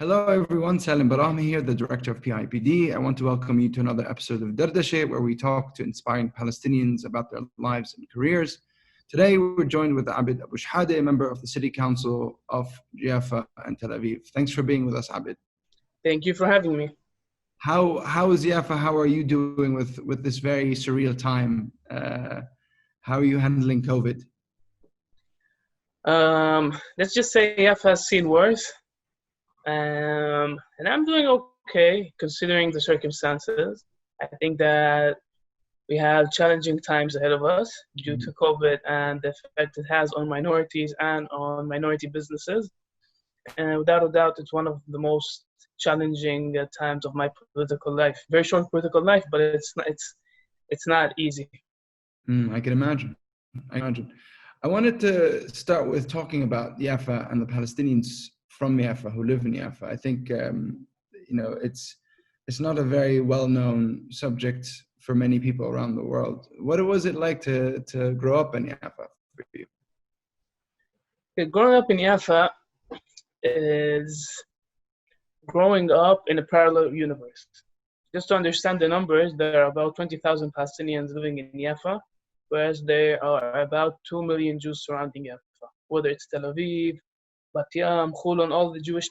Hello everyone, Salem Barahmeh here, the director of PIPD. I want to welcome you to another episode of Dardashe, where we talk to inspiring Palestinians about their lives and careers. Today we're joined with Abed Abou Shhadeh, a member of the City Council of Jaffa and Tel Aviv. Thanks for being with us, Abed. Thank you for having me. How is Jaffa? How are you doing with this very surreal time? How are you handling COVID? Let's just say Jaffa has seen worse. And I'm doing okay considering the circumstances. I think that we have challenging times ahead of us due to COVID and the effect it has on minorities and on minority businesses. And without a doubt, it's one of the most challenging times of my political life. Very short political life, but it's not easy. I can imagine. I wanted to start with talking about Jaffa and the Palestinians from Jaffa who live in Jaffa. I think it's not a very well-known subject for many people around the world. What was it like to grow up in Jaffa for you? Growing up in Jaffa is growing up in a parallel universe. Just to understand the numbers, there are about 20,000 Palestinians living in Jaffa, whereas there are about 2 million Jews surrounding Jaffa, whether it's Tel Aviv, Bat Yam, Khulon, all the Jewish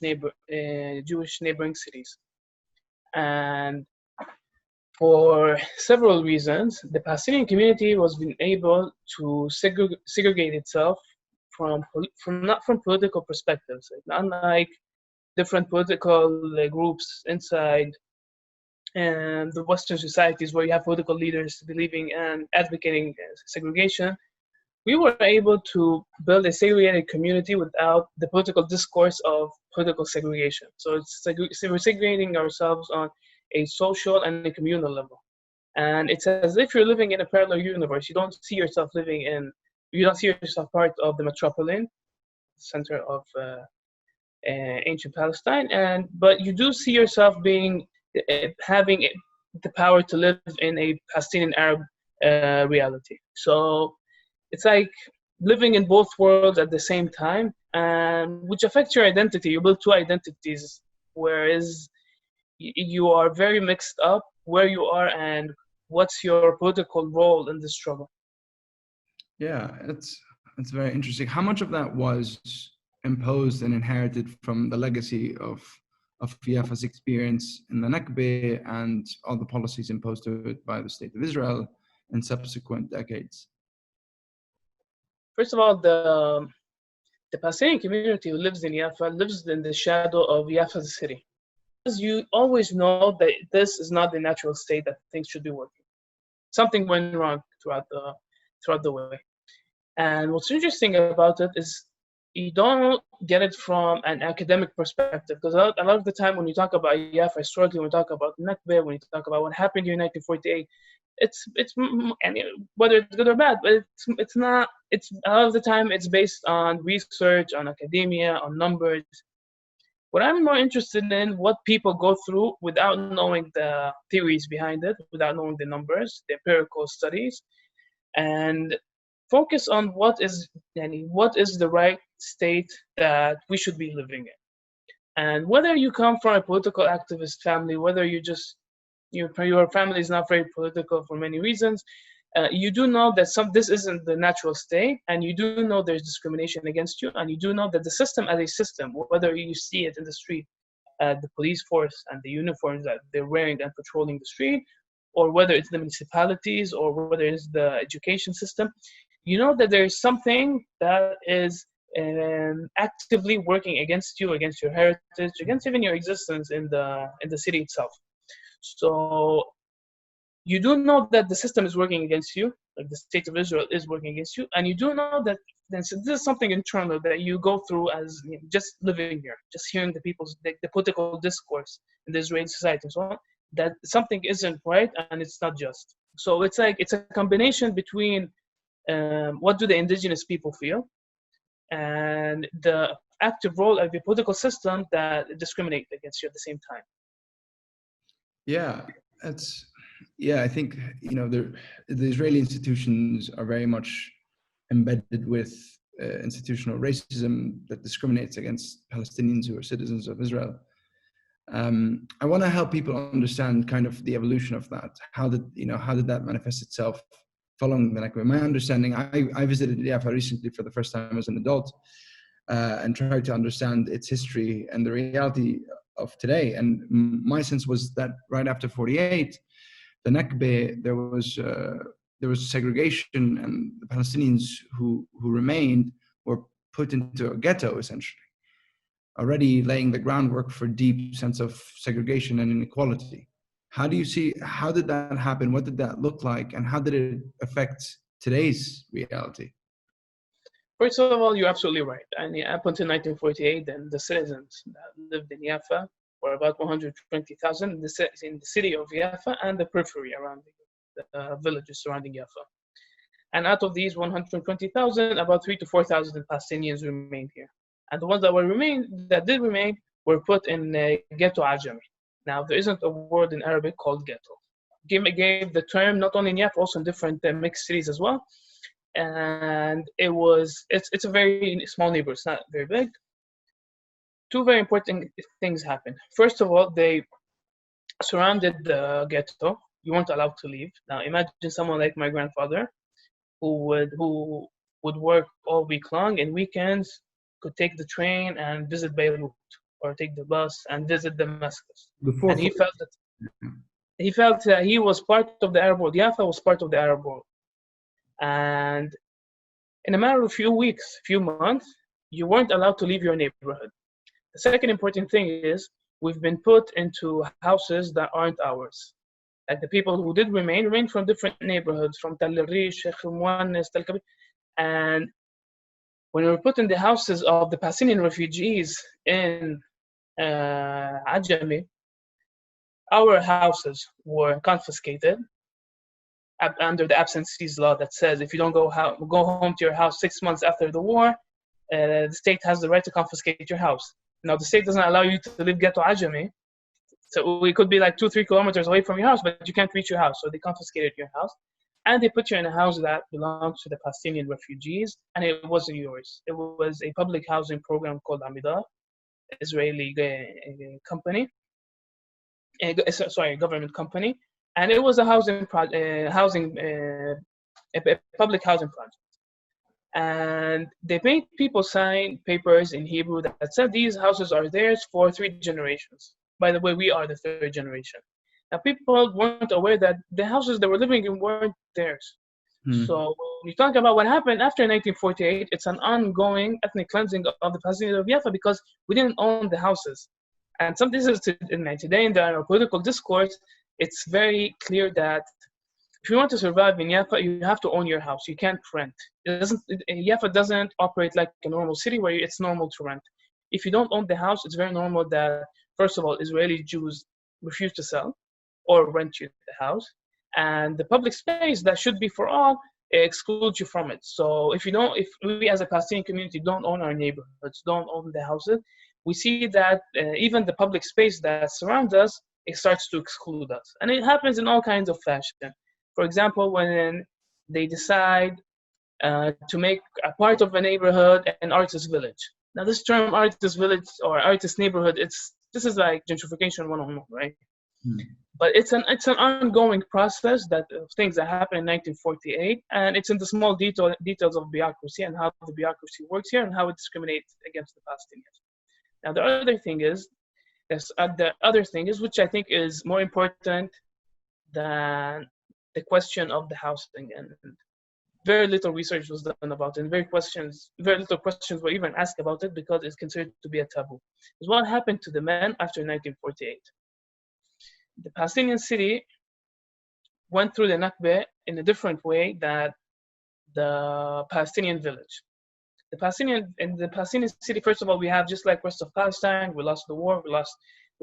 neighboring cities. And for several reasons, the Palestinian community was being able to segregate itself not from political perspectives. Unlike different political groups inside and the Western societies where you have political leaders believing and advocating segregation, we were able to build a segregated community without the political discourse of political segregation. So we're segregating ourselves on a social and a communal level. And it's as if you're living in a parallel universe. You don't see yourself part of the metropolitan center of ancient Palestine, but you do see yourself having the power to live in a Palestinian Arab reality. So it's like living in both worlds at the same time, and which affects your identity. You build two identities, whereas you are very mixed up where you are and what's your political role in the struggle. Yeah, it's very interesting. How much of that was imposed and inherited from the legacy of Jaffa's experience in the Nakba and all the policies imposed to it by the State of Israel in subsequent decades? First of all, the Palestinian community who lives in Jaffa lives in the shadow of Jaffa city. Because you always know that this is not the natural state that things should be working. Something went wrong throughout the way. And what's interesting about it is you don't get it from an academic perspective, because a lot of the time when you talk about Jaffa historically, when we talk about Nakba, when you talk about what happened in 1948, it's whether it's good or bad, but it's not. It's a lot of the time it's based on research, on academia, on numbers. What I'm more interested in, what people go through without knowing the theories behind it, without knowing the numbers, the empirical studies, and focus on what is the right state that we should be living in. And whether you come from a political activist family, whether your family is not very political for many reasons, you do know that this isn't the natural state, and you do know there's discrimination against you, and you do know that the system as a system, whether you see it in the street, the police force and the uniforms that they're wearing and patrolling the street, or whether it's the municipalities, or whether it's the education system, you know that there's something that is actively working against you, against your heritage, against even your existence in the city itself. So you do know that the system is working against you, like the state of Israel is working against you, and you do know that this is something internal that you go through as just living here, just hearing the political discourse in the Israeli society and so on, that something isn't right and it's not just. So it's a combination between what do the indigenous people feel and the active role of the political system that discriminate against you at the same time. I think the Israeli institutions are very much embedded with institutional racism that discriminates against Palestinians who are citizens of Israel. I want to help people understand kind of the evolution of that. How did that manifest itself following the Nakba? My understanding, I visited Jaffa recently for the first time as an adult, and tried to understand its history and the reality of today. And my sense was that right after 48, the Nakba, there was segregation, and the Palestinians who remained were put into a ghetto, essentially, already laying the groundwork for deep sense of segregation and inequality. How did that happen? What did that look like? And how did it affect today's reality? First of all, you're absolutely right. And up until 1948, then the citizens that lived in Jaffa were about 120,000 in the city of Jaffa and the periphery around the villages surrounding Jaffa. And out of these 120,000, about 3,000 to 4,000 Palestinians remained here. And the ones that did remain were put in ghetto Ajami. Now, there isn't a word in Arabic called ghetto. Gave the term not only in Jaffa, also in different mixed cities as well. And it's a very small neighborhood. It's not very big. Two very important things happened. First of all, they surrounded the ghetto. You weren't allowed to leave. Now, imagine someone like my grandfather, who would work all week long, and weekends could take the train and visit Beirut, or take the bus and visit Damascus. And he felt that he was part of the Arab world. Jaffa was part of the Arab world. And in a matter of few months, you weren't allowed to leave your neighborhood. The second important thing is we've been put into houses that aren't ours. Like the people who did remain from different neighborhoods, from Tal Rish, Sheikh Mouannis, Tal Kabir. And when we were put in the houses of the Palestinian refugees in Ajami, our houses were confiscated under the absentees law that says if you don't go home to your house 6 months after the war, the state has the right to confiscate your house. Now, the state doesn't allow you to leave ghetto Ajami, so we could be like 2-3 kilometers away from your house, but you can't reach your house. So they confiscated your house, and they put you in a house that belongs to the Palestinian refugees, and it wasn't yours. It was a public housing program called Amida, Israeli company, government company, and it was a public housing project. And they made people sign papers in Hebrew that said these houses are theirs for 3 generations. By the way, we are the 3rd generation. Now, people weren't aware that the houses they were living in weren't theirs. So when you talk about what happened after 1948, it's an ongoing ethnic cleansing of the Palestinians of Jaffa because we didn't own the houses. And today in the political discourse, it's very clear that if you want to survive in Jaffa, you have to own your house. You can't rent. Jaffa doesn't operate like a normal city where it's normal to rent. If you don't own the house, it's very normal that, first of all, Israeli Jews refuse to sell or rent you the house. And the public space that should be for all excludes you from it. So if we as a Palestinian community don't own our neighborhoods, don't own the houses, we see that even the public space that surrounds us, it starts to exclude us. And it happens in all kinds of fashion. For example, when they decide to make a part of a neighborhood an artist village. Now, this term artist village or artist neighborhood, this is like gentrification 101, right? But it's an ongoing process of things that happened in 1948, and it's in the small details of bureaucracy and how the bureaucracy works here and how it discriminates against the Palestinians. Now, the other thing is, which I think is more important than the question of the housing, and very little research was done about it, and very little questions were even asked about it because it's considered to be a taboo, is what happened to the men after 1948. The Palestinian city went through the Nakba in a different way than the Palestinian village. In the Palestinian city, first of all, we have, just like rest of Palestine, we lost the war, we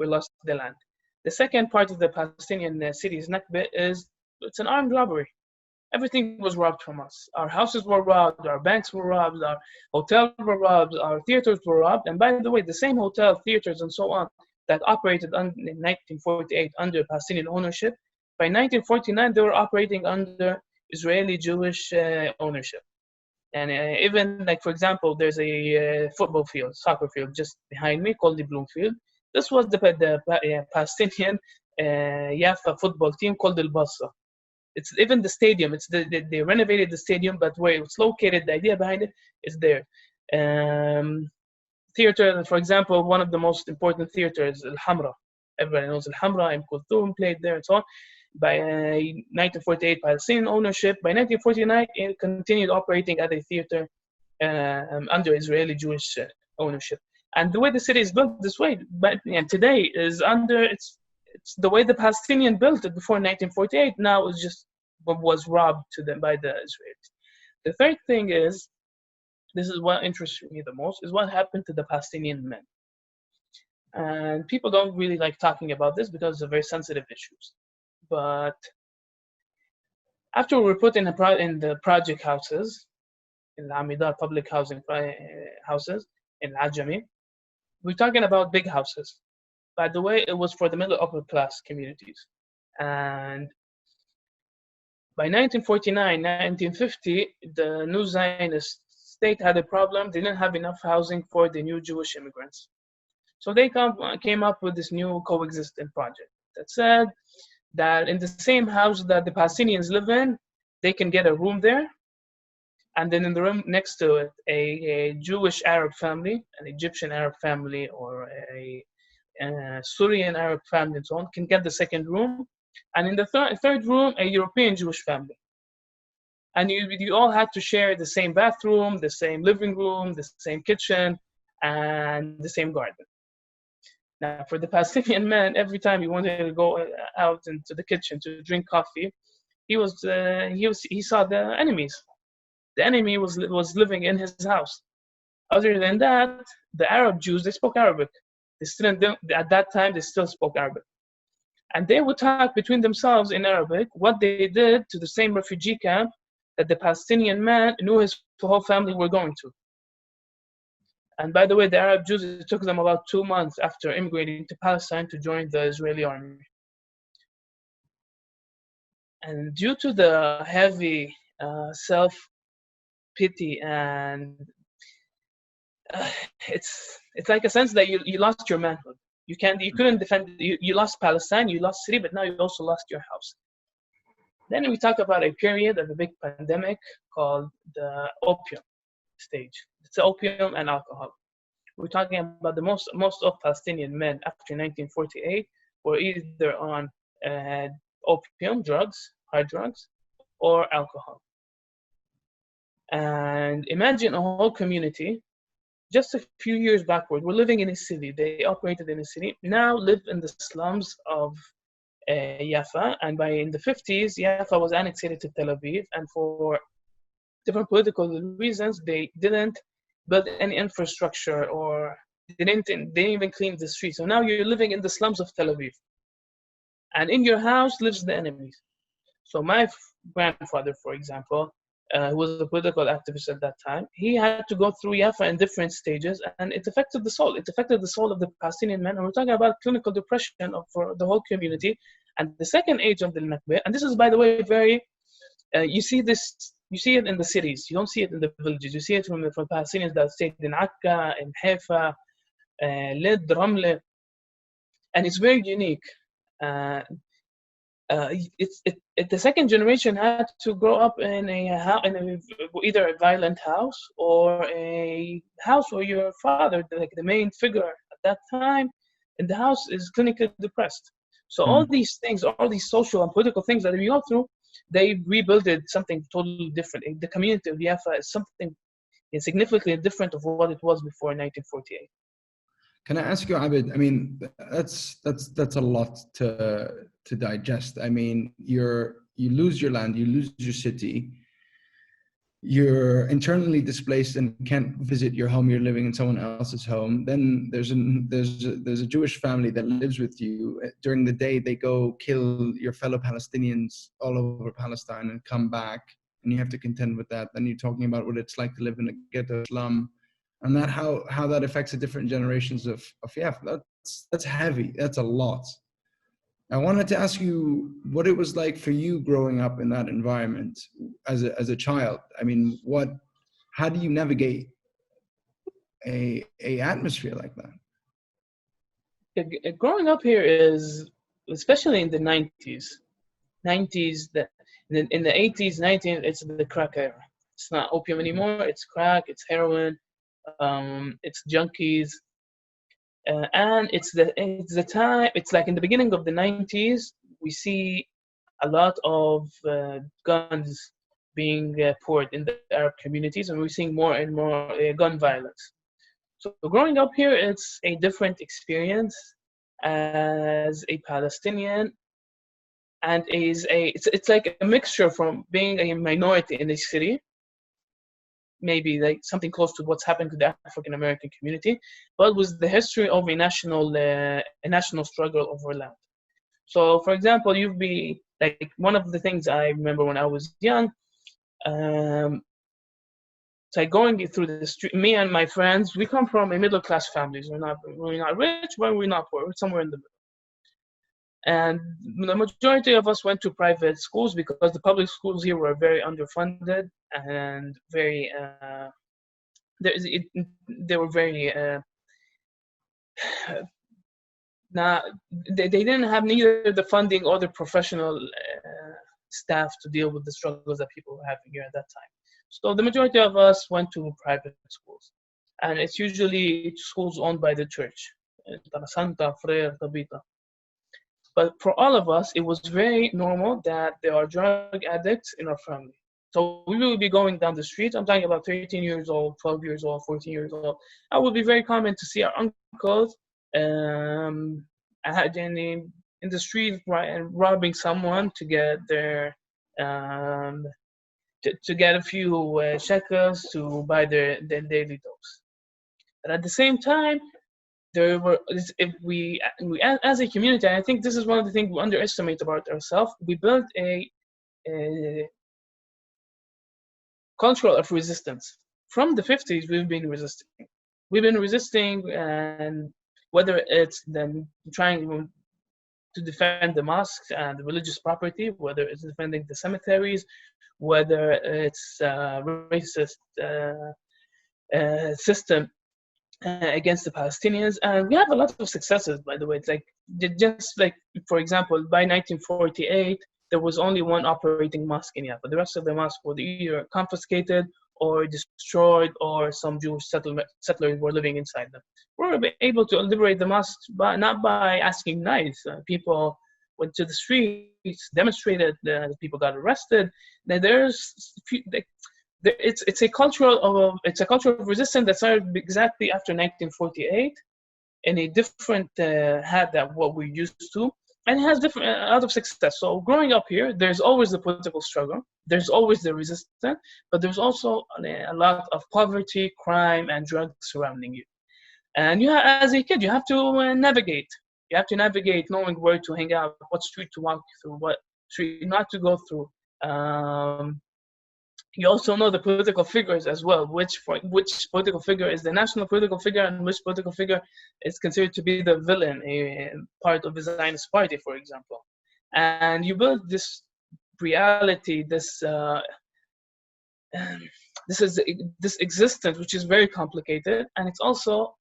lost the land. The second part of the Palestinian city's Nakba it's an armed robbery. Everything was robbed from us. Our houses were robbed, our banks were robbed, our hotels were robbed, our theaters were robbed. And by the way, the same hotel, theaters, and so on that operated in 1948 under Palestinian ownership, by 1949 they were operating under Israeli Jewish ownership. And even, like, for example, there's a football field, soccer field just behind me called the Bloomfield. This was the Palestinian Jaffa football team called Al Bassa. It's even the stadium. It's they renovated the stadium, but where it's located, the idea behind it is there. Theater, for example, one of the most important theaters, Al Hamra. Everybody knows Al Hamra. Ibn Kulthum played there and so on. By 1948, Palestinian ownership. By 1949, it continued operating as a theater under Israeli Jewish ownership. And the way the city is built this way, but today is under it's the way the Palestinian built it before 1948. Now it's just what was robbed to them by the Israelis. The third thing is, this is what interests me the most, is what happened to the Palestinian men. And people don't really like talking about this because they're very sensitive issues. But after we were put in the project houses, in the Amidar public housing houses in Ajami, we're talking about big houses. By the way, it was for the middle upper class communities. And by 1949, 1950, the new Zionist state had a problem. They didn't have enough housing for the new Jewish immigrants. So they came up with this new coexistence project that said that in the same house that the Palestinians live in, they can get a room there. And then in the room next to it, a Jewish Arab family, an Egyptian Arab family, or a Syrian Arab family and so on can get the second room. And in the third room, a European Jewish family. And you all had to share the same bathroom, the same living room, the same kitchen, and the same garden. Now, for the Palestinian man, every time he wanted to go out into the kitchen to drink coffee, he saw the enemies. The enemy was living in his house. Other than that, the Arab Jews, they spoke Arabic. At that time, they still spoke Arabic. And they would talk between themselves in Arabic what they did to the same refugee camp that the Palestinian man knew his whole family were going to. And by the way, the Arab Jews, it took them about 2 months after immigrating to Palestine to join the Israeli army. And due to the heavy self-pity and it's like a sense that you lost your manhood. You couldn't defend. You lost Palestine, you lost city, but now you also lost your house. Then we talk about a period of a big pandemic called the opium stage. It's opium and alcohol. We're talking about the most of Palestinian men after 1948 were either on opium drugs, hard drugs, or alcohol. And imagine a whole community. Just a few years backward, we're living in a city. They operated in a city. Now live in the slums of Jaffa. And in the 50s, Jaffa was annexed to Tel Aviv. And for different political reasons, they didn't build any infrastructure or they didn't even clean the streets. So now you're living in the slums of Tel Aviv. And in your house lives the enemies. So my grandfather, for example, who was a political activist at that time, he had to go through Jaffa in different stages, and it affected the soul. It affected the soul of the Palestinian men. And we're talking about clinical depression for the whole community. And the second age of the Nakba, and this is, by the way, very, you see it in the cities. You don't see it in the villages. You see it from Palestinians that stayed in Akka, in Haifa, Lid, Ramle, and it's very unique. The second generation had to grow up in either a violent house or a house where your father, like the main figure at that time in the house, is clinically depressed. So all these things, all these social and political things that we go through, they rebuilt something totally different. The community of Jaffa is something significantly different of what it was before 1948. Can I ask you, Abed? I mean, that's a lot to digest. I mean, you lose your land, you lose your city, you're internally displaced and can't visit your home. You're living in someone else's home. Then there's a Jewish family that lives with you. During the day, they go kill your fellow Palestinians all over Palestine and come back, and you have to contend with that. Then you're talking about what it's like to live in a ghetto slum. And that how that affects the different generations of that's heavy. That's a lot. I wanted to ask you what it was like for you growing up in that environment as a child. I mean, how do you navigate a atmosphere like that? Growing up here is, especially in the 90s, in the 80s, 90s, it's the crack era. It's not opium anymore. It's crack. It's heroin. It's junkies, and it's the time. It's like in the beginning of the 90s, we see a lot of guns being poured in the Arab communities, and we're seeing more and more gun violence. So growing up here, it's a different experience as a Palestinian, and it's like a mixture from being a minority in a city, maybe like something close to what's happened to the African American community, but with the history of a national struggle over land. So, for example, you'd be like one of the things I remember when I was young. Um, it's like going through the street. Me and my friends, we come from a middle class families. We're not rich, but we're not poor. We're somewhere in the middle. And the majority of us went to private schools because the public schools here were very underfunded and very they were very not they didn't have neither the funding or the professional staff to deal with the struggles that people were having here at that time. So the majority of us went to private schools, and it's usually schools owned by the church. Santa, Frere, Tabita. But for all of us, it was very normal that there are drug addicts in our family. So we will be going down the street. I'm talking about 13 years old, 12 years old, 14 years old. It would be very common to see our uncles in the street robbing someone to get um, to get a few shekels to buy their daily dose. And at the same time, there were if we as a community, I think this is one of the things we underestimate about ourselves. We built a culture of resistance. From the 50s, we've been resisting. And whether it's then trying to defend the mosques and the religious property, whether it's defending the cemeteries, whether it's racist system against the Palestinians. And we have a lot of successes, by the way. It's like, just like, for example, by 1948, there was only one operating mosque in Jaffa. The rest of the mosques were either confiscated or destroyed, or some Jewish settlers were living inside them. We were able to liberate the mosques, but not by asking nice. People went to the streets, demonstrated, people got arrested. Now it's a culture of resistance that started exactly after 1948, in a different hat than what we're used to, and it has different out of success. So growing up here, there's always the political struggle, there's always the resistance, but there's also a lot of poverty, crime, and drugs surrounding you. And as a kid, you have to navigate. You have to navigate, knowing where to hang out, what street to walk through, what street not to go through. You also know the political figures as well, which political figure is the national political figure and which political figure is considered to be the villain, a part of the Zionist party, for example. And you build this reality, this existence, which is very complicated, and it's also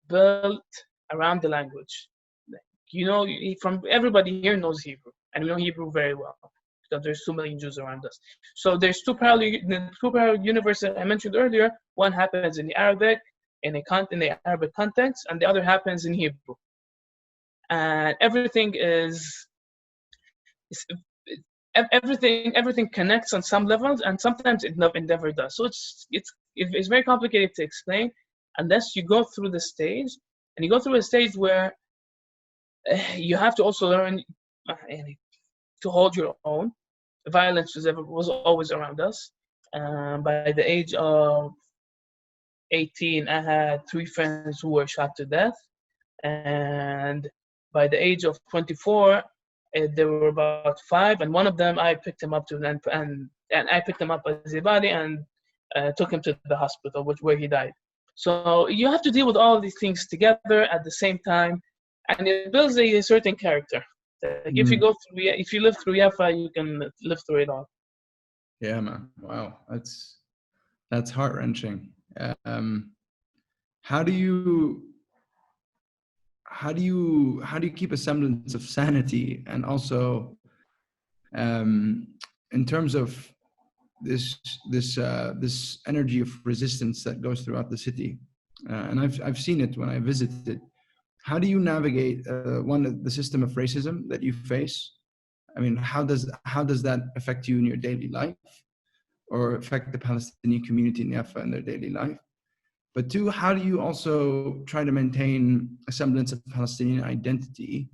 built around the language. From everybody here knows Hebrew, and we know Hebrew very well, because there's 2 million Jews around us. So there's two parallel universes I mentioned earlier. One happens in the Arabic, in the Arabic context, and the other happens in Hebrew. And everything connects on some levels, and sometimes it never does. So it's very complicated to explain unless you go through the stage, and you go through a stage where you have to also learn to hold your own. Violence was always around us. By the age of 18, I had 3 friends who were shot to death, and by the age of 24, there were about 5, and one of them I picked him up and I picked him up as a body and took him to the hospital, where he died. So you have to deal with all of these things together at the same time, and it builds a certain character. Like if you live through Jaffa, you can live through it all. Yeah, man. Wow, that's heart-wrenching. How do how do you keep a semblance of sanity, and also in terms of this energy of resistance that goes throughout the city, and I've seen it when I visited. How do you navigate the system of racism that you face? I mean, how does that affect you in your daily life, or affect the Palestinian community in Jaffa in their daily life? But two, how do you also try to maintain a semblance of Palestinian identity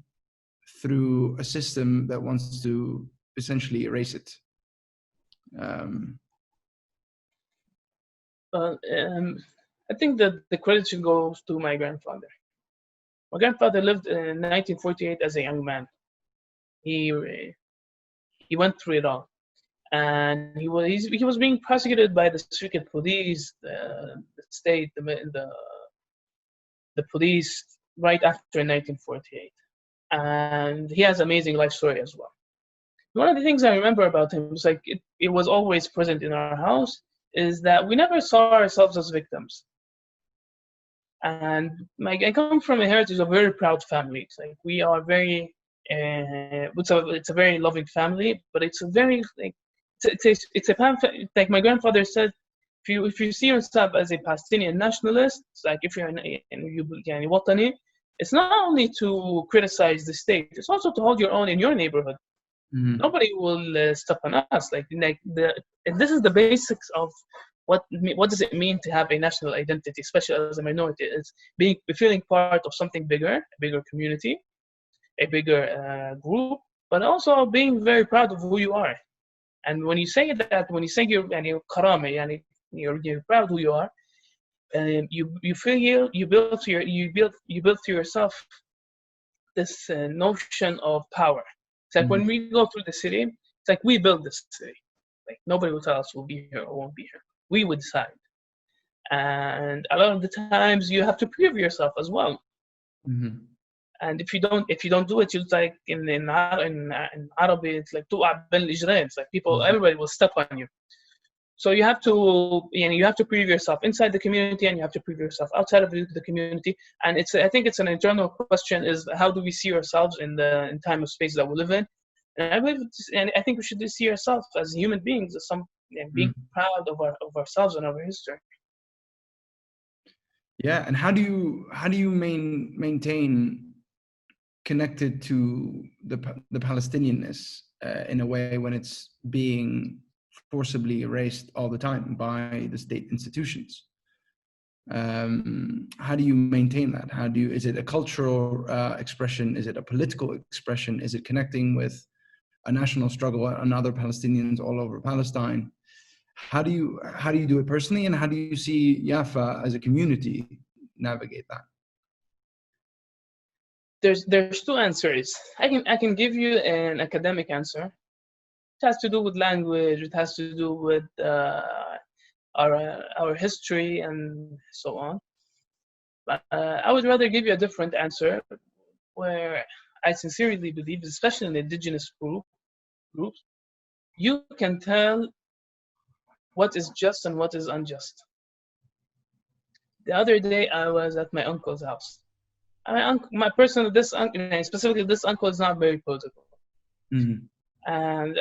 through a system that wants to essentially erase it? Well, I think that the credit should go to my grandfather. My grandfather lived in 1948 as a young man. He went through it all, and he was being prosecuted by the secret police, the state, the police right after 1948, and he has an amazing life story as well. One of the things I remember about him was like it was always present in our house, is that we never saw ourselves as victims. And I come from a heritage of a very proud family. It's like we are very, it's a very loving family, but it's a very like like my grandfather said, if you see yourself as a Palestinian nationalist, it's like if you're يعني وطني, it's not only to criticize the state, it's also to hold your own in your neighborhood. Mm-hmm. Nobody will step on us. This is the basics of what does it mean to have a national identity, especially as a minority. It's feeling part of something bigger, a bigger community, a bigger group, but also being very proud of who you are. And when you say that, when you say you're karama, you're proud who you are, you feel you build to yourself this notion of power. It's like when we go through the city, it's like we build this city. Like nobody will tell us we'll be here or won't be here. We would decide. And a lot of the times you have to prove yourself as well. Mm-hmm. And if you don't do it, it's like in Arabic, it's like it's like everybody will step on you. So you have to prove yourself inside the community, and you have to prove yourself outside of the community. And I think it's an internal question: is how do we see ourselves in time of space that we live in? And I think we should see ourselves as human beings, as being proud of ourselves and our history. Yeah, and how do you maintain connected to the Palestinianness in a way when it's being forcibly erased all the time by the state institutions? How do you maintain that? Is it a cultural expression? Is it a political expression? Is it connecting with a national struggle and other Palestinians all over Palestine? How do you do it personally, and how do you see Jaffa as a community navigate that? There's two answers. I can give you an academic answer. It has to do with language. It has to do with our history and so on. But I would rather give you a different answer, where I sincerely believe, especially in indigenous groups, you can tell what is just and what is unjust. The other day, I was at my uncle's house. Specifically this uncle is not very political. Mm-hmm. And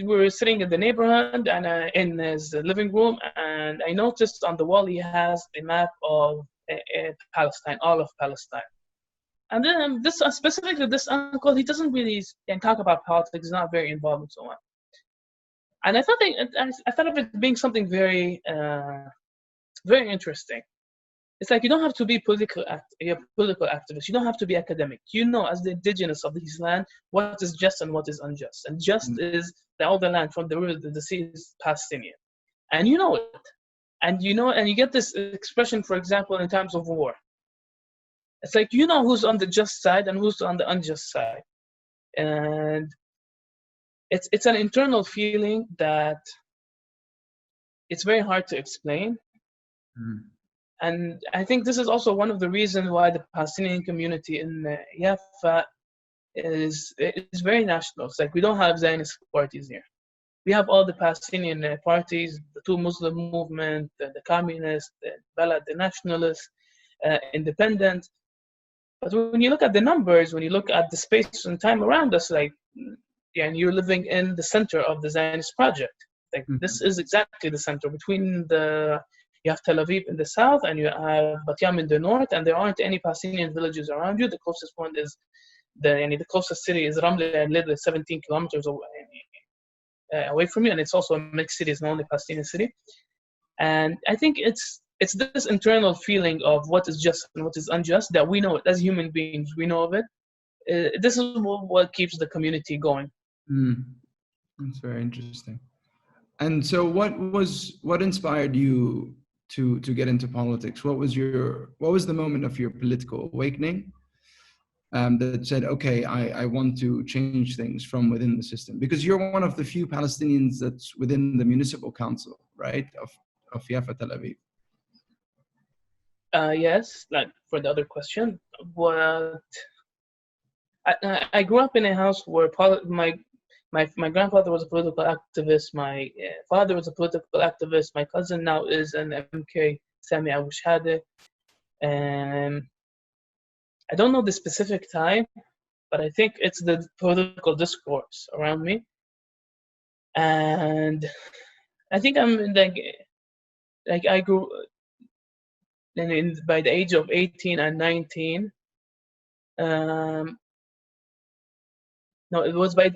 we were sitting in the neighborhood and in his living room, and I noticed on the wall he has a map of Palestine, all of Palestine. And then specifically this uncle, he doesn't really talk about politics. He's not very involved and so on. And I thought of it being something very, very interesting. It's like you don't have to be a political activist. You don't have to be academic. You know, as the indigenous of this land, what is just and what is unjust. And just is all the land from the river to the sea is Palestinian, and you know it. And you get this expression, for example, in times of war. It's like you know who's on the just side and who's on the unjust side, and it's an internal feeling that it's very hard to explain. Mm-hmm. And I think this is also one of the reasons why the Palestinian community in Jaffa is very national. It's like we don't have Zionist parties here. We have all the Palestinian parties, the two Muslim movement, the communist, the Balad, the nationalist, independent. But when you look at the numbers, when you look at the space and time around us, like, yeah, and you're living in the center of the Zionist project. Like, this is exactly the center between you have Tel Aviv in the south and you have Bat Yam in the north, and there aren't any Palestinian villages around you. The closest one is the closest city is Ramle, and literally 17 kilometers away from you, and it's also a mixed city. It's not only Palestinian city. And I think it's this internal feeling of what is just and what is unjust that we know it as human beings. We know of it. This is what keeps the community going. That's very interesting. And so, what inspired you to get into politics? What was the moment of your political awakening that said, okay, I want to change things from within the system? Because you're one of the few Palestinians that's within the municipal council, right, of Jaffa, Tel Aviv. Yes, like for the other question, what I grew up in a house where my grandfather was a political activist, my father was a political activist, my cousin now is an MK, Abed Abou Shhadeh, and I don't know the specific time, but I think it's the political discourse around me, and I think I'm like I grew, and by the age of 18 and 19. No, it was like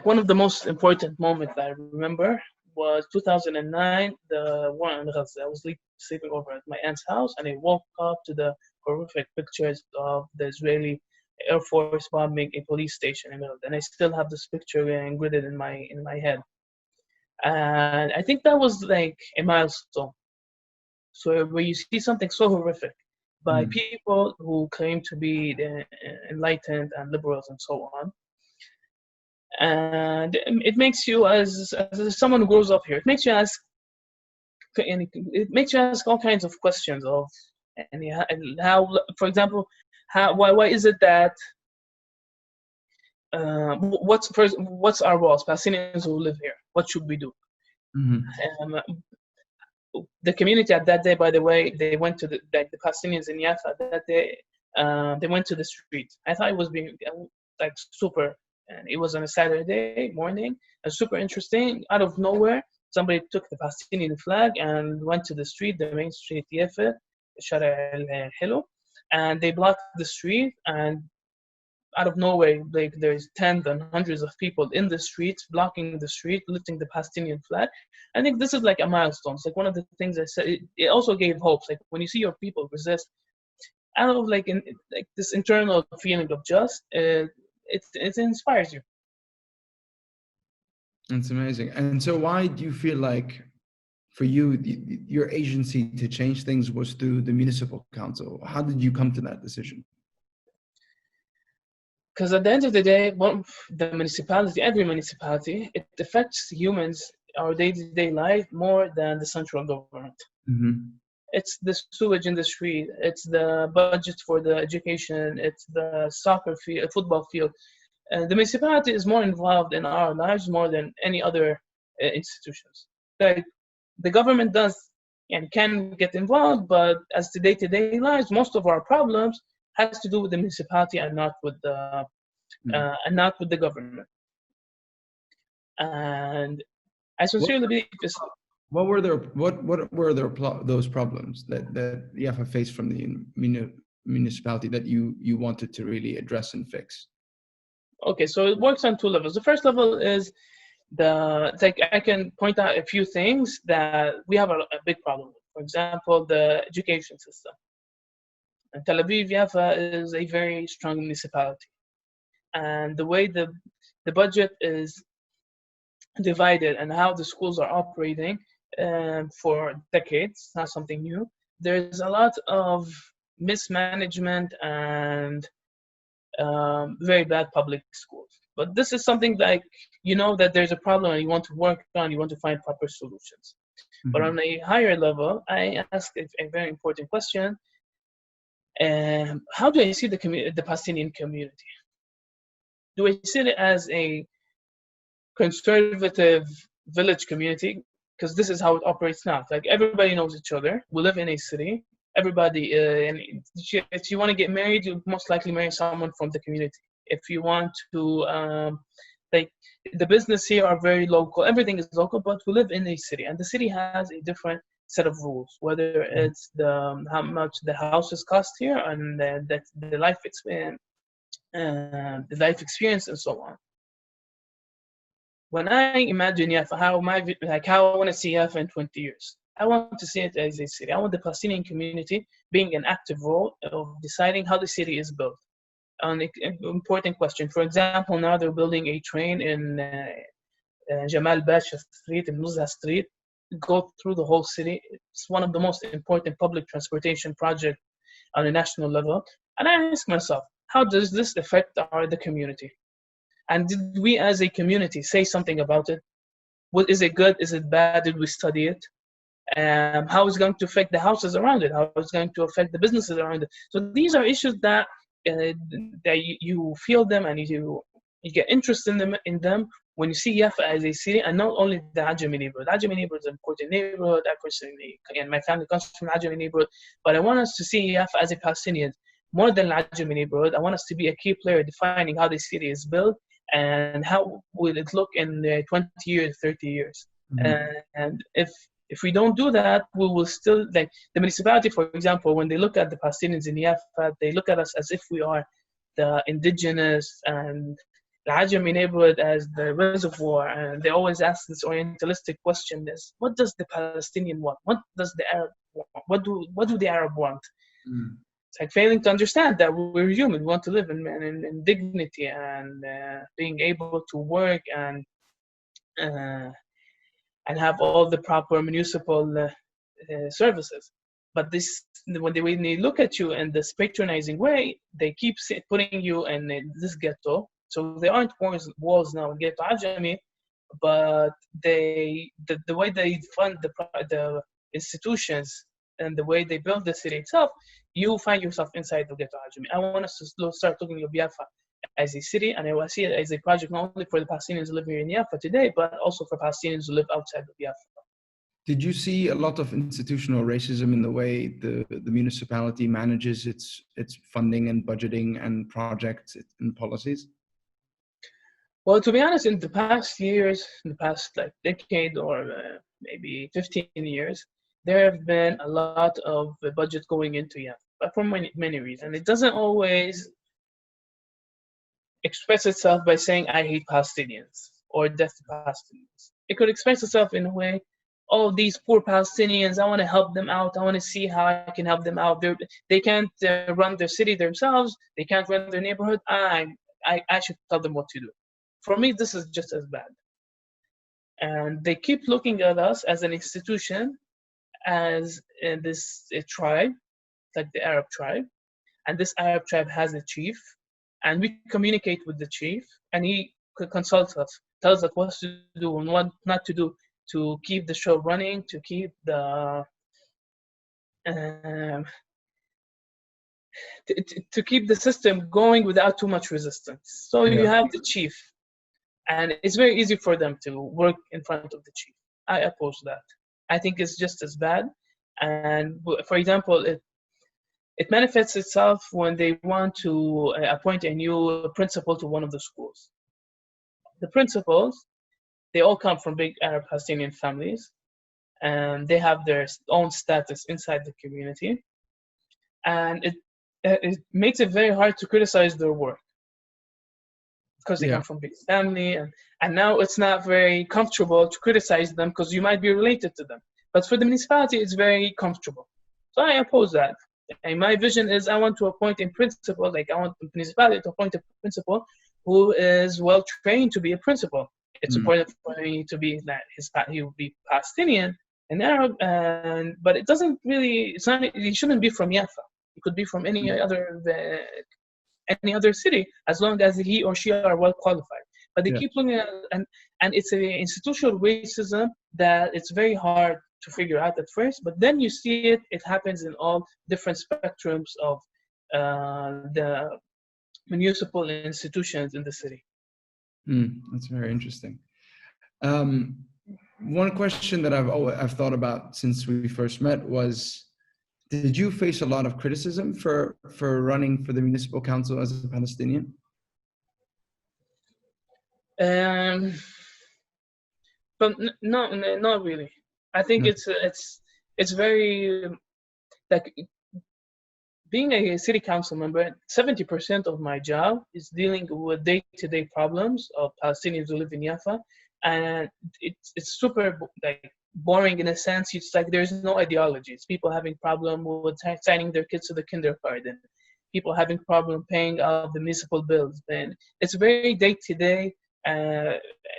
one of the most important moments I remember was 2009, the war in Gaza. I was sleeping over at my aunt's house, and I woke up to the horrific pictures of the Israeli Air Force bombing a police station in Gaza, and I still have this picture engraved in my head. And I think that was like a milestone. So where you see something so horrific by people who claim to be enlightened and liberals and so on. And it makes you, as someone who grows up here, it makes you ask all kinds of questions of and how, for example, why is it that what's our roles, Palestinians who live here? What should we do? The community at that day, by the way, they went to the Palestinians in Jaffa that day. They went to the street. I thought it was being like super. And it was on a Saturday morning, and super interesting. Out of nowhere, somebody took the Palestinian flag and went to the street, the main street, Jaffa, Shara al-Hilo, and they blocked the street. And out of nowhere, like there's tens and hundreds of people in the streets, blocking the street, lifting the Palestinian flag. I think this is like a milestone. It's like one of the things I said. It also gave hope. Like when you see your people resist, out of like this internal feeling of just. It inspires you. That's amazing. And so why do you feel like for you, your agency to change things was through the municipal council? How did you come to that decision? Because at the end of the day, the municipality, every municipality, it affects humans, our day-to-day life more than the central government. It's the sewage in the street, it's the budget for the education, it's the soccer field, football field. The municipality is more involved in our lives more than any other institutions. Like the government does and can get involved, but as to day-to-day lives, most of our problems has to do with the municipality and not with the government. And I sincerely believe this. What were those problems that Jaffa faced from the municipality that you wanted to really address and fix? Okay, so it works on two levels. The first level is I can point out a few things that we have a big problem with. For example, the education system. And Tel Aviv, Jaffa is a very strong municipality. And the way the budget is divided and how the schools are operating for decades, not something new. There's a lot of mismanagement and very bad public schools. But this is something like, that there's a problem and you want to work on, you want to find proper solutions. But on a higher level, I ask a very important question. How do I see the Palestinian community? Do I see it as a conservative village community? Because this is how it operates now. Like everybody knows each other. We live in a city. Everybody, and if you want to get married, you most likely marry someone from the community. If you want to, like, the business here are very local. Everything is local, but we live in a city, and the city has a different set of rules. Whether it's how much the houses cost here, and the life experience, and so on. When I imagine Jaffa, how I want to see Jaffa in 20 years, I want to see it as a city. I want the Palestinian community being an active role of deciding how the city is built. An important question. For example, now they're building a train in Jamal Basha Street, in Nuzha Street, go through the whole city. It's one of the most important public transportation projects on a national level. And I ask myself, how does this affect the community? And did we as a community say something about it? Is it good? Is it bad? Did we study it? How is it going to affect the houses around it? How is it going to affect the businesses around it? So these are issues that you feel them, and you get interested in them when you see Jaffa as a city, and not only the Ajami neighborhood. The Ajami neighborhood is an important neighborhood. I personally, and my family comes from the Ajami neighborhood, but I want us to see Jaffa as a Palestinian more than the Ajami neighborhood. I want us to be a key player defining how the city is built and how will it look in 20 years, 30 years. And if we don't do that, we will still, like the municipality, for example, when they look at the Palestinians in Jaffa, they look at us as if we are the indigenous, and the Ajami neighborhood as the reservoir. And they always ask this orientalistic question: is what does the Palestinian want? What does the Arab want? What do the Arab want? It's like failing to understand that we're human. We want to live in dignity, and being able to work and have all the proper municipal services. But when they look at you in this patronizing way, they keep putting you in this ghetto. So there aren't walls now in Ghetto Ajami, but the way they fund the institutions and the way they build the city itself, you find yourself inside the Ghetto Ajami. I want us to start looking at Jaffa as a city, and I see it as a project not only for the Palestinians who live here in Jaffa today, but also for Palestinians who live outside of Jaffa. Did you see a lot of institutional racism in the way the municipality manages its funding and budgeting and projects and policies? Well, to be honest, in the past years, in the past decade or maybe 15 years, there have been a lot of budget going into Jaffa for many reasons. It doesn't always express itself by saying I hate Palestinians or death to Palestinians. It could express itself in a way, oh, these poor Palestinians, I want to help them out. I want to see how I can help them out. They can't run their city themselves. They can't run their neighborhood. I should tell them what to do. For me, this is just as bad. And they keep looking at us as an institution, as this tribe, like the Arab tribe. And this Arab tribe has a chief. And we communicate with the chief, and he consults us, tells us what to do and what not to do to keep the show running, to keep to keep the system going without too much resistance. So you have the chief, and it's very easy for them to work in front of the chief. I oppose that. I think it's just as bad. And for example, it manifests itself when they want to appoint a new principal to one of the schools. The principals, they all come from big Arab Palestinian families, and they have their own status inside the community. And it makes it very hard to criticize their work because they come from big family, and now it's not very comfortable to criticize them because you might be related to them. But for the municipality, it's very comfortable. So I oppose that. And my vision is I want to appoint a principal, like I want the municipality to appoint a principal who is well trained to be a principal. It's important for me to be that he will be Palestinian and Arab, but it doesn't really. He shouldn't be from Jaffa. He could be from any other city, as long as he or she are well qualified. But they keep looking at, and it's an institutional racism that it's very hard to figure out at first, but then you see it happens in all different spectrums of the municipal institutions in the city. That's very interesting. One question that I've thought about since we first met was Did you face a lot of criticism for running for the municipal council as a Palestinian? Um, but no, not really. I think No. it's very like being a city council member. 70% of my job is dealing with day-to-day problems of Palestinians who live in Jaffa, and it's super like boring in a sense. It's like there's no ideology. It's people having problem with signing their kids to the kindergarten, people having problem paying out the municipal bills. And it's very day-to-day,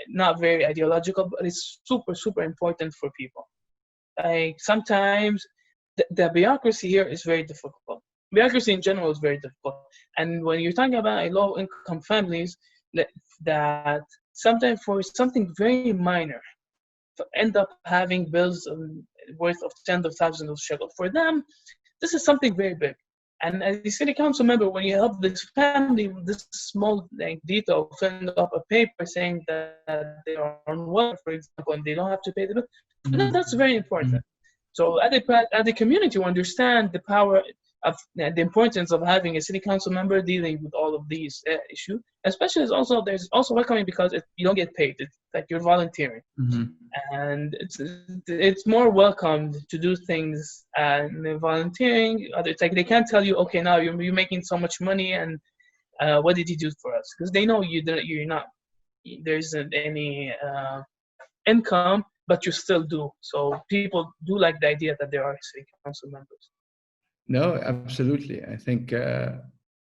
not very ideological, but it's super important for people. Like sometimes the bureaucracy here is very difficult. Bureaucracy in general is very difficult. And when you're talking about a low-income families, that sometimes for something very minor, to end up having bills worth of tens of thousands of shekels, for them, this is something very big. And as a city council member, when you help this family with this small detail, filling up a paper saying that they are on water, for example, and they don't have to pay the bill, that's very important. So as a community, we understand the power of the importance of having a city council member dealing with all of these issues. Especially there's also welcoming because you don't get paid. It's like you're volunteering, and it's more welcomed to do things and volunteering. It's like they can't tell you, okay, now you're making so much money, and what did you do for us? Because they know you're not. There isn't any income, but you still do. So people do like the idea that there are city council members. No, absolutely. I think,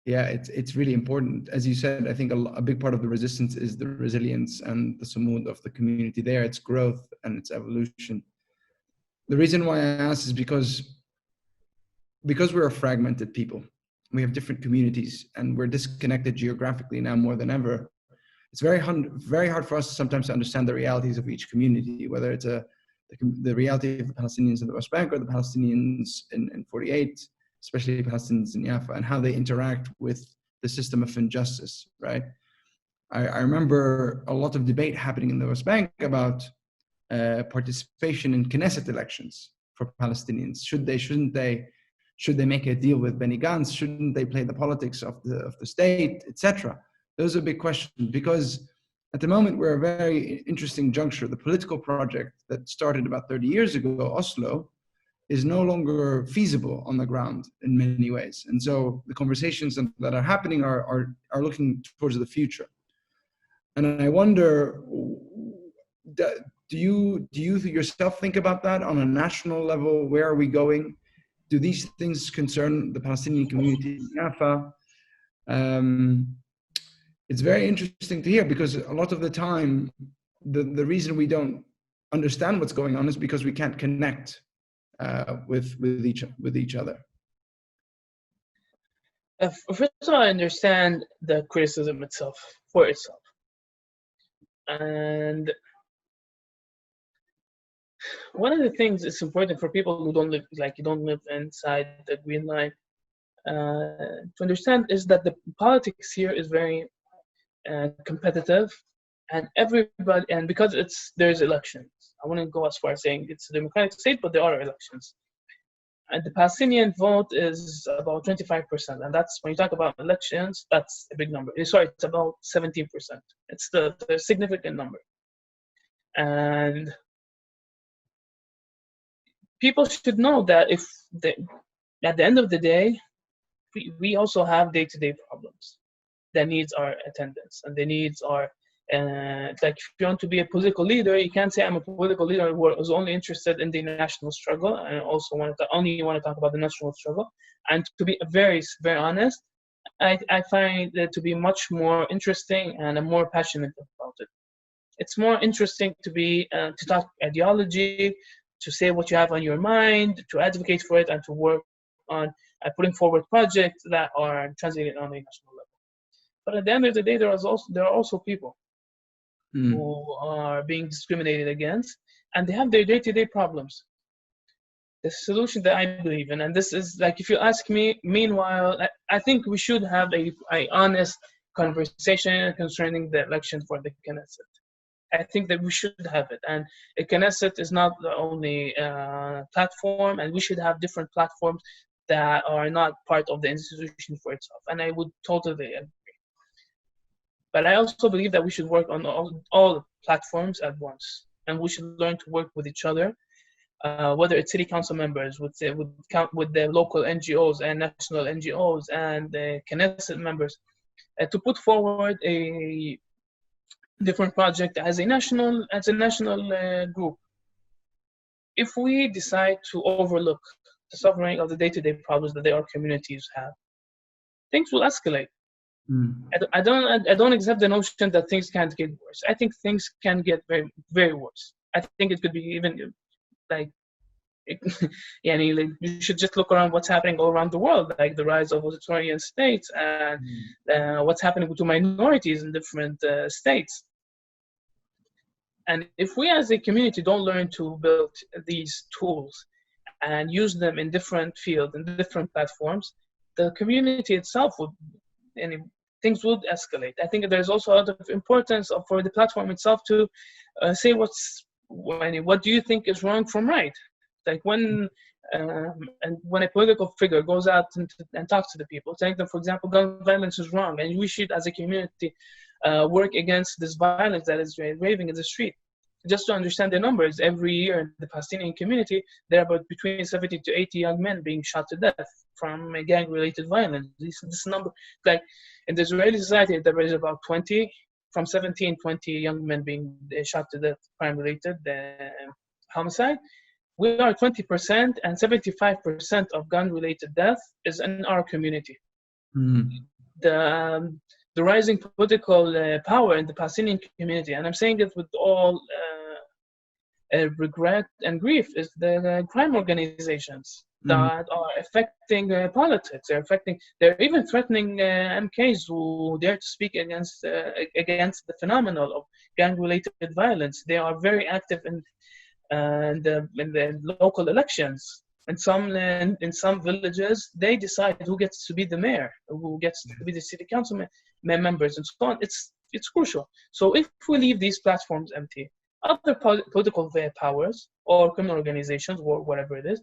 it's really important. As you said, I think a big part of the resistance is the resilience and the sumud of the community there, its growth and its evolution. The reason why I ask is because we're a fragmented people. We have different communities and we're disconnected geographically now more than ever. It's very hard for us sometimes to understand the realities of each community, whether it's the reality of the Palestinians in the West Bank or the Palestinians in 48, especially Palestinians in Jaffa, and how they interact with the system of injustice, right? I remember a lot of debate happening in the West Bank about participation in Knesset elections for Palestinians. Should they, shouldn't they? Should they make a deal with Benny Gantz? Shouldn't they play the politics of the state, etc.? Those are big questions because at the moment we're a very interesting juncture. The political project that started about 30 years ago, Oslo, is no longer feasible on the ground in many ways. And so the conversations that are happening are looking towards the future. And I wonder, do you yourself think about that on a national level? Where are we going? Do these things concern the Palestinian community in Jaffa? It's very interesting to hear because a lot of the time, the reason we don't understand what's going on is because we can't connect with each other. First of all, I understand the criticism for itself, and one of the things it's important for people who don't live inside the green line to understand is that the politics here is very competitive, and everybody, and because there's elections. I wouldn't go as far as saying it's a democratic state, but there are elections. And the Palestinian vote is about 25%, and that's when you talk about elections, that's a big number. Sorry, it's about 17%. It's the significant number, and people should know that at the end of the day, we also have day-to-day problems that needs our attendance, and the needs are like if you want to be a political leader, you can't say I'm a political leader who is only interested in the national struggle and also only want to talk about the national struggle. And to be very, very honest, I find it to be much more interesting, and I'm more passionate about it. It's more interesting to talk ideology, to say what you have on your mind, to advocate for it, and to work on putting forward projects that are translated on a national level. But at the end of the day, there are also people who are being discriminated against, and they have their day-to-day problems. The solution that I believe in, and this is like, if you ask me, meanwhile, I think we should have a honest conversation concerning the election for the Knesset. I think that we should have it. And a Knesset is not the only platform, and we should have different platforms that are not part of the institution for itself. And I would totally agree. But I also believe that we should work on all platforms at once, and we should learn to work with each other, whether it's city council members, with the local NGOs and national NGOs and the Knesset members, to put forward a different project as a national group. If we decide to overlook the suffering of the day-to-day problems that our communities have, things will escalate. I don't accept the notion that things can't get worse. I think things can get very, very worse. I think it could be even like, you should just look around what's happening all around the world, like the rise of authoritarian states and what's happening to minorities in different states. And if we as a community don't learn to build these tools and use them in different fields and different platforms, the community itself would, things would escalate. I think there's also a lot of importance for the platform itself to say what do you think is wrong from right. Like when a political figure goes out and talks to the people, telling them, for example, gun violence is wrong, and we should, as a community, work against this violence that is raving in the street. Just to understand the numbers, every year in the Palestinian community, there are about between 70 to 80 young men being shot to death from gang-related violence. This number, like in the Israeli society, there is about 20 young men being shot to death, crime-related homicide. We are 20%, and 75% of gun-related death is in our community. The rising political power in the Palestinian community, and I'm saying it with all regret and grief, is the crime organizations that are affecting politics. They're even threatening MKs who dare to speak against the phenomenon of gang-related violence. They are very active in the local elections. In some villages, they decide who gets to be the mayor, who gets to be the city council members, and so on. It's crucial. So if we leave these platforms empty, other political powers or criminal organizations or whatever it is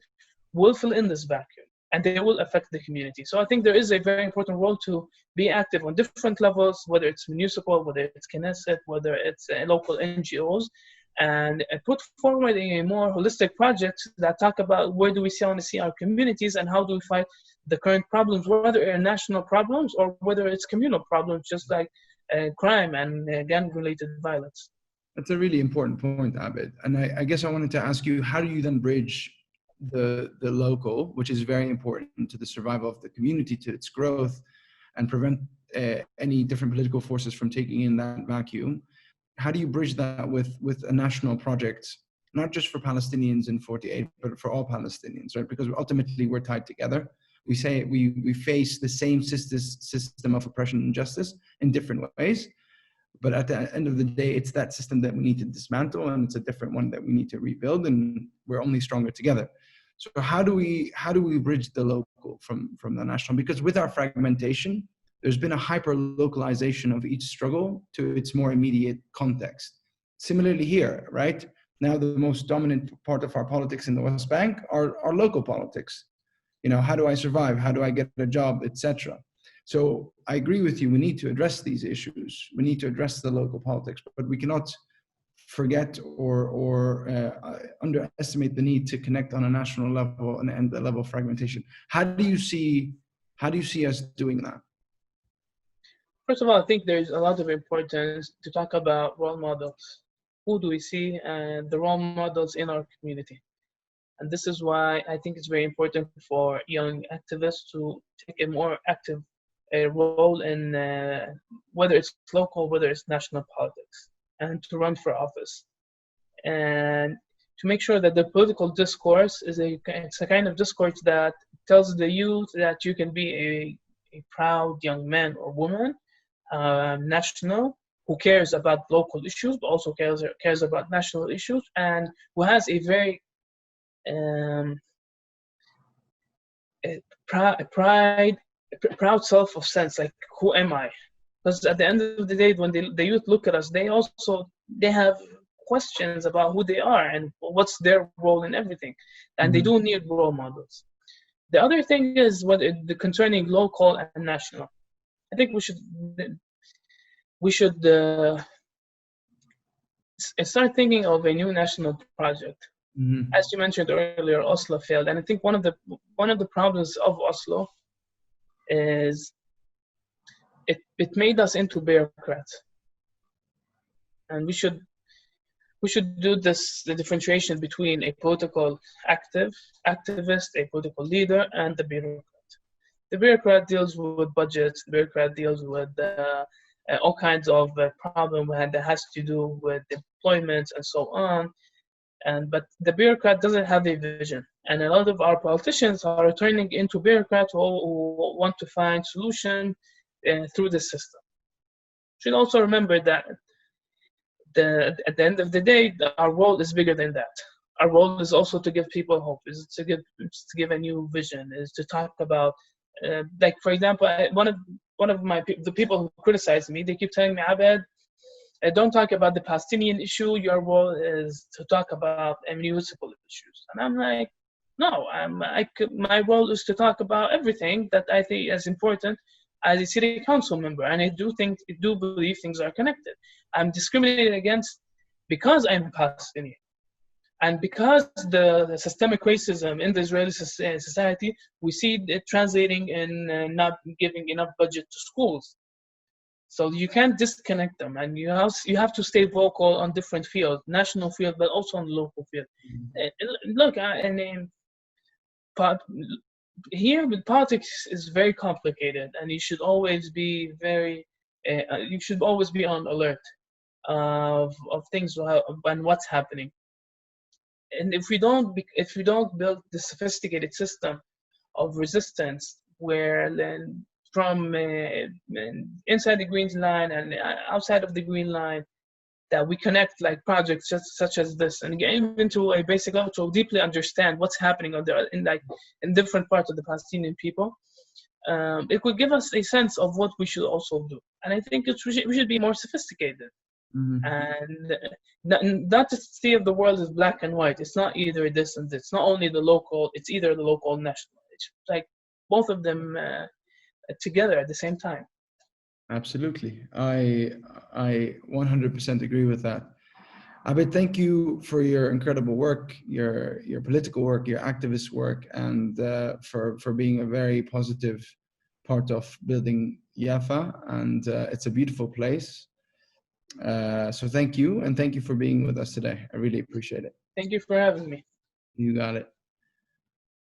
will fill in this vacuum, and they will affect the community. So I think there is a very important role to be active on different levels, whether it's municipal, whether it's Knesset, whether it's local NGOs, and put forward a more holistic project that talk about where do we want to see our communities and how do we fight the current problems, whether they're national problems or whether it's communal problems, just like crime and gang-related violence. That's a really important point, Abed. And I guess I wanted to ask you, how do you then bridge the local, which is very important to the survival of the community, to its growth, and prevent any different political forces from taking in that vacuum? How do you bridge that with a national project, not just for Palestinians in 48, but for all Palestinians, right? Because ultimately we're tied together. We say we face the same system of oppression and injustice in different ways. But at the end of the day, it's that system that we need to dismantle, and it's a different one that we need to rebuild, and we're only stronger together. So how do we bridge the local from the national? Because with our fragmentation, there's been a hyper-localization of each struggle to its more immediate context. Similarly here, right? Now the most dominant part of our politics in the West Bank are local politics. How do I survive? How do I get a job, etc. So I agree with you. We need to address these issues. We need to address the local politics, but we cannot forget or underestimate the need to connect on a national level and end the level of fragmentation. How do you see us doing that? First of all, I think there's a lot of importance to talk about role models. Who do we see and the role models in our community? And this is why I think it's very important for young activists to take a more active role in whether it's local, whether it's national politics, and to run for office. And to make sure that the political discourse it's a kind of discourse that tells the youth that you can be a proud young man or woman, national, who cares about local issues, but also cares about national issues, and who has a very proud self of sense, like, who am I? Because at the end of the day, when the youth look at us, they also they have questions about who they are and what's their role in everything, and they do need role models. The other thing is the concerning local and national. I think we should start thinking of a new national project. As you mentioned earlier, Oslo failed, and I think one of the problems of Oslo is it made us into bureaucrats, and we should do the differentiation between a political activist, a political leader, and the bureaucrat. The bureaucrat deals with budgets. The bureaucrat deals with all kinds of problems that has to do with employment and so on. But the bureaucrat doesn't have a vision, and a lot of our politicians are turning into bureaucrats who want to find solution through the system. You should also remember that at the end of the day, our role is bigger than that. Our role is also to give people hope, is to give a new vision, is to talk about, like for example, one of the people who criticize me, they keep telling me, Abed, don't talk about the Palestinian issue. Your role is to talk about municipal issues. And I'm like, no, my role is to talk about everything that I think is important as a city council member. And I do believe things are connected. I'm discriminated against because I'm Palestinian. And because the systemic racism in the Israeli society, we see it translating in not giving enough budget to schools. So you can't disconnect them, and you have to stay vocal on different fields, national field, but also on the local field. Look, here with politics is very complicated, and you should always be on alert of things and what's happening. And if we don't build the sophisticated system of resistance, where then from inside the green line and outside of the green line, that we connect like projects such as this, and get even to a basic level to deeply understand what's happening in different parts of the Palestinian people, it could give us a sense of what we should also do. And I think we should be more sophisticated. And not to see if the world is black and white. It's not either this and this. It's not only the local. It's either the local and national. It's like both of them together at the same time. Absolutely. I 100% agree with that. Abed, thank you for your incredible work, your political work, your activist work, and for being a very positive part of building Jaffa. And it's a beautiful place. So thank you, and thank you for being with us today. I really appreciate it. Thank you for having me. You got it.